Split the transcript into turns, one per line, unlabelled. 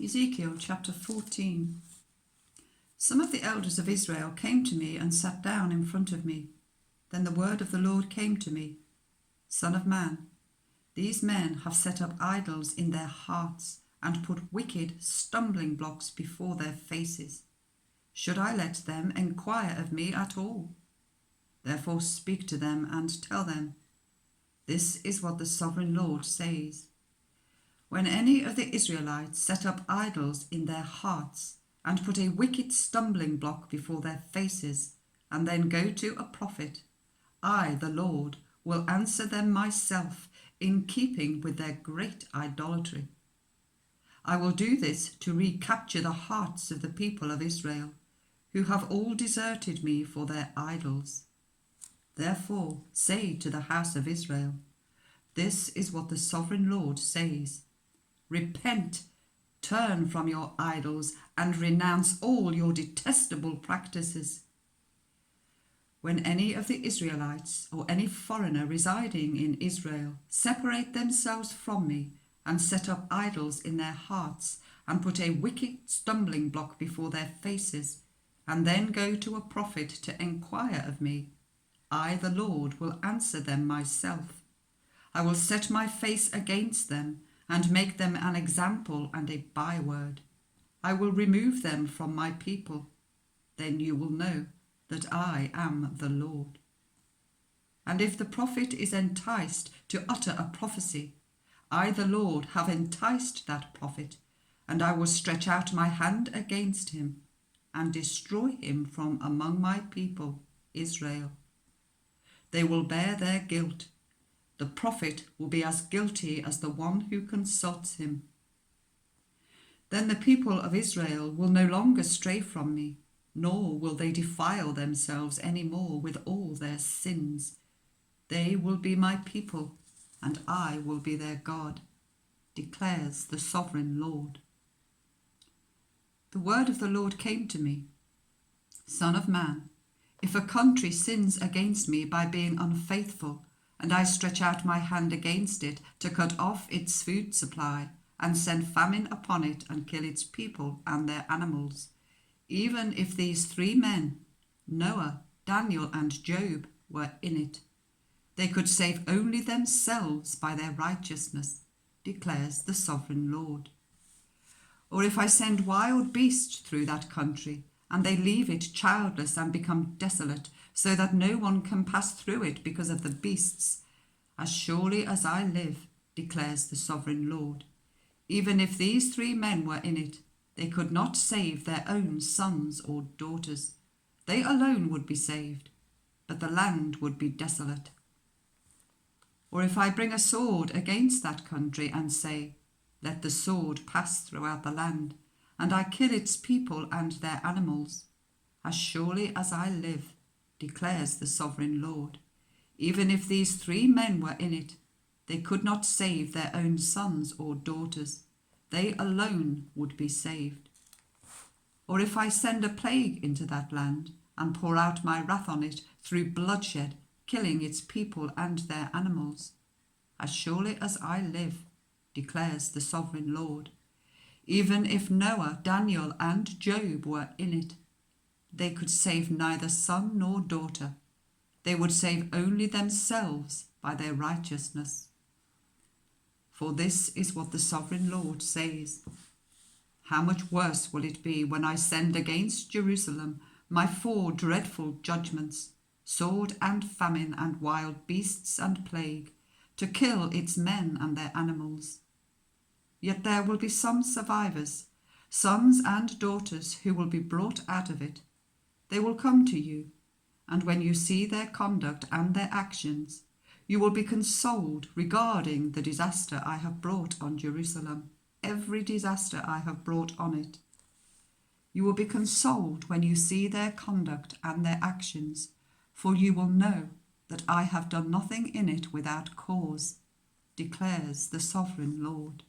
Ezekiel chapter 14. Some of the elders of Israel came to me and sat down in front of me. Then the word of the Lord came to me. Son of man, these men have set up idols in their hearts and put wicked stumbling blocks before their faces. Should I let them enquire of me at all? Therefore speak to them and tell them, this is what the sovereign Lord says. When any of the Israelites set up idols in their hearts and put a wicked stumbling block before their faces, and then go to a prophet, I, the Lord, will answer them myself in keeping with their great idolatry. I will do this to recapture the hearts of the people of Israel, who have all deserted me for their idols. Therefore say to the house of Israel, this is what the sovereign Lord says. Repent, turn from your idols, and renounce all your detestable practices. When any of the Israelites or any foreigner residing in Israel separate themselves from me and set up idols in their hearts and put a wicked stumbling block before their faces, and then go to a prophet to enquire of me, I, the Lord, will answer them myself. I will set my face against them and make them an example and a byword. I will remove them from my people. Then you will know that I am the Lord. And if the prophet is enticed to utter a prophecy, I, the Lord, have enticed that prophet, and I will stretch out my hand against him and destroy him from among my people, Israel. They will bear their guilt. The prophet will be as guilty as the one who consults him. Then the people of Israel will no longer stray from me, nor will they defile themselves any more with all their sins. They will be my people, and I will be their God, declares the sovereign Lord. The word of the Lord came to me. Son of man, if a country sins against me by being unfaithful, and I stretch out my hand against it to cut off its food supply, and send famine upon it and kill its people and their animals, even if these three men, Noah, Daniel, and Job, were in it, they could save only themselves by their righteousness, declares the sovereign Lord. Or if I send wild beasts through that country, and they leave it childless and become desolate, so that no one can pass through it because of the beasts, as surely as I live, declares the sovereign Lord, even if these three men were in it, they could not save their own sons or daughters. They alone would be saved, but the land would be desolate. Or if I bring a sword against that country and say, let the sword pass throughout the land, and I kill its people and their animals, as surely as I live, declares the sovereign Lord, even if these three men were in it, they could not save their own sons or daughters. They alone would be saved. Or if I send a plague into that land and pour out my wrath on it through bloodshed, killing its people and their animals, as surely as I live, declares the sovereign Lord, even if Noah, Daniel, and Job were in it, they could save neither son nor daughter. They would save only themselves by their righteousness. For this is what the sovereign Lord says. How much worse will it be when I send against Jerusalem my 4 dreadful judgments, sword and famine and wild beasts and plague, to kill its men and their animals. Yet there will be some survivors, sons and daughters who will be brought out of it. They will come to you, and when you see their conduct and their actions, you will be consoled regarding the disaster I have brought on Jerusalem, every disaster I have brought on it. You will be consoled when you see their conduct and their actions, for you will know that I have done nothing in it without cause, declares the sovereign Lord.